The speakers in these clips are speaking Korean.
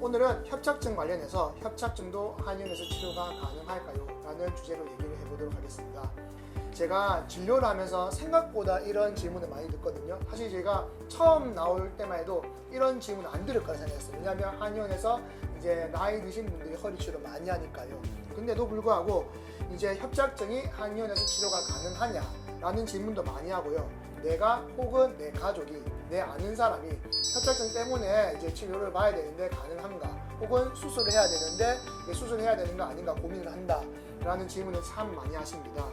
오늘은 협착증 관련해서 협착증도 한의원에서 치료가 가능할까요? 라는 주제로 얘기를 해보도록 하겠습니다. 제가 진료를 하면서 생각보다 이런 질문을 많이 듣거든요. 사실 제가 처음 나올 때만 해도 이런 질문을 안 들을 거라 생각했어요. 왜냐하면 한의원에서 이제 나이 드신 분들이 허리 치료 많이 하니까요. 근데도 불구하고 이제 협착증이 한의원에서 치료가 가능하냐라는 질문도 많이 하고요. 내가 혹은 내 가족이, 내 아는 사람이 협착증 때문에 이제 치료를 봐야 되는데 가능한가, 혹은 수술을 해야 되는데 수술을 해야 되는 거 아닌가 고민을 한다라는 질문을 참 많이 하십니다.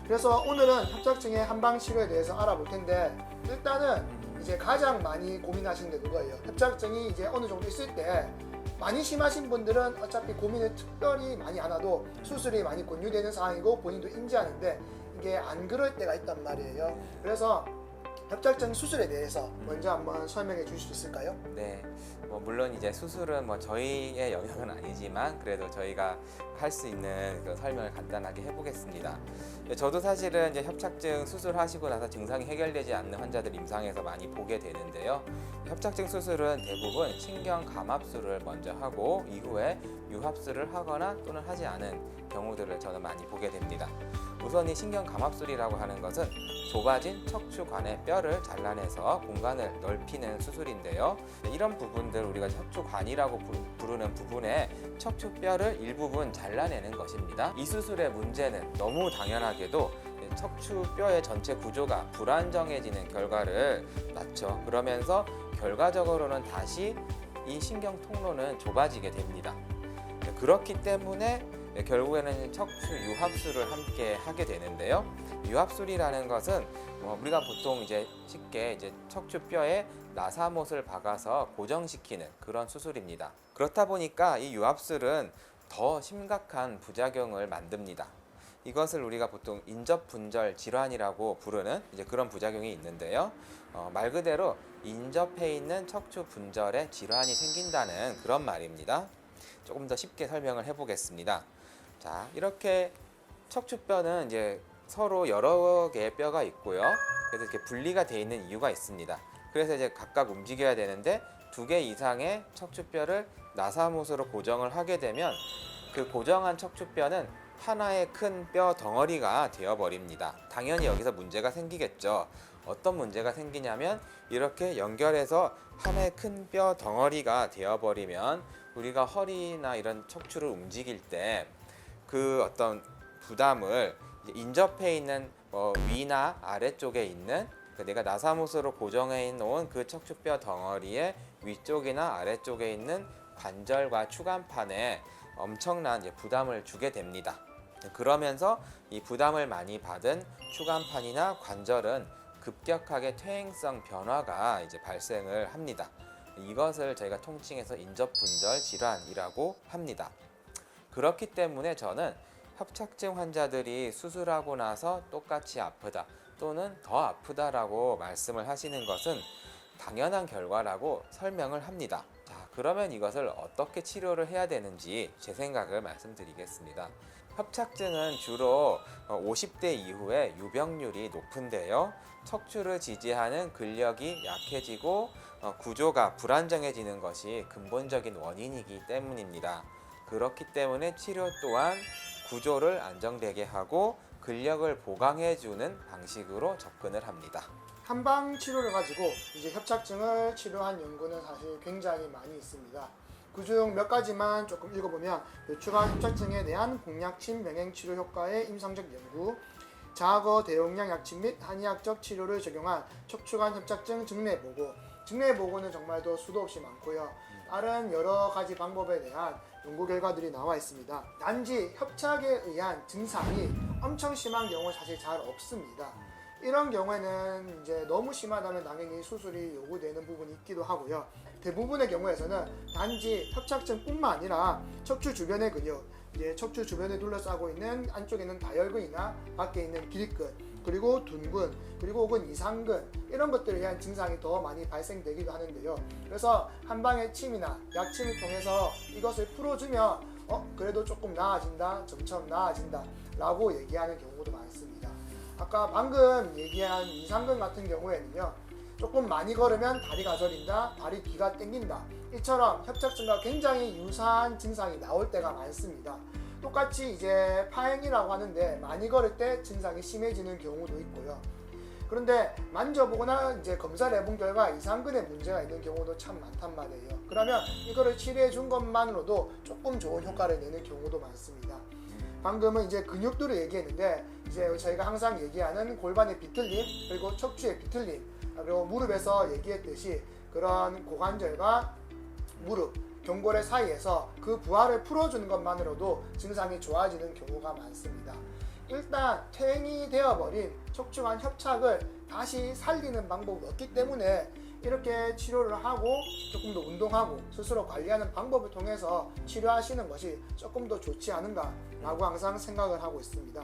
그래서 오늘은 협착증의 한방 치료에 대해서 알아볼 텐데, 일단은 이제 가장 많이 고민하시는 게 그거예요. 협착증이 이제 어느 정도 있을 때 많이 심하신 분들은 어차피 고민을 특별히 많이 안 해도 수술이 많이 권유되는 상황이고 본인도 인지하는데, 이게 안 그럴 때가 있단 말이에요. 그래서 협착증 수술에 대해서 먼저 한번 설명해 주실 수 있을까요? 네, 물론 이제 수술은 저희의 영역은 아니지만 그래도 저희가 할 수 있는 그 설명을 간단하게 해보겠습니다. 저도 사실은 이제 협착증 수술하시고 나서 증상이 해결되지 않는 환자들 임상에서 많이 보게 되는데요. 협착증 수술은 대부분 신경 감압술을 먼저 하고 이후에 유합술을 하거나 또는 하지 않은 경우들을 저는 많이 보게 됩니다. 우선 이 신경 감압술이라고 하는 것은 좁아진 척추관의 뼈를 잘라내서 공간을 넓히는 수술인데요. 이런 부분들 우리가 척추관이라고 부르는 부분에 척추뼈를 일부분 잘라내는 것입니다. 이 수술의 문제는 너무 당연하게도 척추뼈의 전체 구조가 불안정해지는 결과를 낳죠. 그러면서 결과적으로는 다시 이 신경 통로는 좁아지게 됩니다. 그렇기 때문에 결국에는 척추 유합술을 함께 하게 되는데요. 유합술이라는 것은 우리가 보통 이제 쉽게 이제 척추뼈에 나사못을 박아서 고정시키는 그런 수술입니다. 그렇다 보니까 이 유합술은 더 심각한 부작용을 만듭니다. 이것을 우리가 보통 인접분절 질환이라고 부르는 이제 그런 부작용이 있는데요. 말 그대로 인접해 있는 척추 분절에 질환이 생긴다는 그런 말입니다. 조금 더 쉽게 설명을 해보겠습니다. 자, 이렇게 척추뼈는 이제 서로 여러 개의 뼈가 있고요. 그래서 이렇게 분리가 되어 있는 이유가 있습니다. 그래서 이제 각각 움직여야 되는데 2개 이상의 척추뼈를 나사못으로 고정을 하게 되면 그 고정한 척추뼈는 하나의 큰 뼈 덩어리가 되어버립니다. 당연히 여기서 문제가 생기겠죠. 어떤 문제가 생기냐면 이렇게 연결해서 하나의 큰 뼈 덩어리가 되어버리면 우리가 허리나 이런 척추를 움직일 때 그 어떤 부담을 인접해 있는 위나 아래쪽에 있는 내가 나사못으로 고정해 놓은 그 척추뼈 덩어리의 위쪽이나 아래쪽에 있는 관절과 추간판에 엄청난 부담을 주게 됩니다. 그러면서 이 부담을 많이 받은 추간판이나 관절은 급격하게 퇴행성 변화가 발생을 합니다. 이것을 저희가 통칭해서 인접분절 질환이라고 합니다. 그렇기 때문에 저는 협착증 환자들이 수술하고 나서 똑같이 아프다 또는 더 아프다라고 말씀을 하시는 것은 당연한 결과라고 설명을 합니다. 자, 그러면 이것을 어떻게 치료를 해야 되는지 제 생각을 말씀드리겠습니다. 협착증은 주로 50대 이후에 유병률이 높은데요. 척추를 지지하는 근력이 약해지고 구조가 불안정해지는 것이 근본적인 원인이기 때문입니다. 그렇기 때문에 치료 또한 구조를 안정되게 하고 근력을 보강해주는 방식으로 접근을 합니다. 한방 치료를 가지고 이제 협착증을 치료한 연구는 사실 굉장히 많이 있습니다. 그중 몇 가지만 조금 읽어보면 추가 협착증에 대한 공약침 병행 치료 효과의 임상적 연구, 자거 대용량 약침 및 한의학적 치료를 적용한 척추관 협착증 증례 보고, 증례 보고는 정말 더 수도 없이 많고요. 다른 여러 가지 방법에 대한 연구 결과들이 나와 있습니다. 단지 협착에 의한 증상이 엄청 심한 경우 사실 잘 없습니다. 이런 경우에는 이제 너무 심하다면 당연히 수술이 요구되는 부분이 있기도 하고요. 대부분의 경우에서는 단지 협착증뿐만 아니라 척추 주변의 근육, 이제 척추 주변에 둘러싸고 있는 안쪽에 있는 다혈근이나 밖에 있는 길근, 그리고 둔근, 그리고 혹은 이상근, 이런 것들에 의한 증상이 더 많이 발생되기도 하는데요. 그래서 한방의 침이나 약침을 통해서 이것을 풀어주면 그래도 조금 나아진다, 점점 나아진다 라고 얘기하는 경우도 많습니다. 아까 방금 얘기한 이상근 같은 경우에는요, 조금 많이 걸으면 다리가 저린다, 다리 뒤가 당긴다. 이처럼 협착증과 굉장히 유사한 증상이 나올 때가 많습니다. 똑같이 이제 파행이라고 하는데 많이 걸을 때 증상이 심해지는 경우도 있고요. 그런데 만져보거나 이제 검사를 해본 결과 이상근에 문제가 있는 경우도 참 많단 말이에요. 그러면 이거를 치료해 준 것만으로도 조금 좋은 효과를 내는 경우도 많습니다. 방금은 이제 근육들을 얘기했는데 이제 저희가 항상 얘기하는 골반의 비틀림, 그리고 척추의 비틀림, 그리고 무릎에서 얘기했듯이 그런 고관절과 무릎, 경골의 사이에서 그 부하를 풀어주는 것만으로도 증상이 좋아지는 경우가 많습니다. 일단 퇴행이 되어버린 척추관 협착을 다시 살리는 방법이 없기 때문에 이렇게 치료를 하고 조금 더 운동하고 스스로 관리하는 방법을 통해서 치료하시는 것이 조금 더 좋지 않은가라고 항상 생각을 하고 있습니다.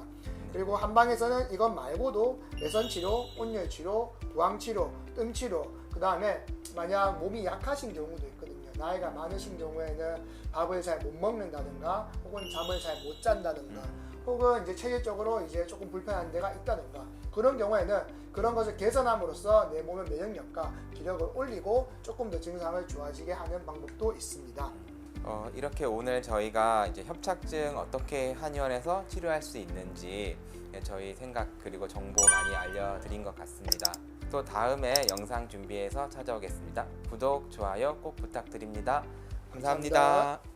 그리고 한방에서는 이것 말고도 내선 치료, 온열 치료, 부항 치료, 뜸 치료, 그 다음에 만약 몸이 약하신 경우도 있거든요. 나이가 많으신 경우에는 밥을 잘 못 먹는다든가 혹은 잠을 잘 못 잔다든가 혹은 이제 체질적으로 이제 조금 불편한 데가 있다든가 그런 경우에는 그런 것을 개선함으로써 내 몸의 면역력과 기력을 올리고 조금 더 증상을 좋아지게 하는 방법도 있습니다. 이렇게 오늘 저희가 이제 협착증 어떻게 한의원에서 치료할 수 있는지 저희 생각 그리고 정보 많이 알려드린 것 같습니다. 또 다음에 영상 준비해서 찾아오겠습니다. 구독, 좋아요 꼭 부탁드립니다. 감사합니다.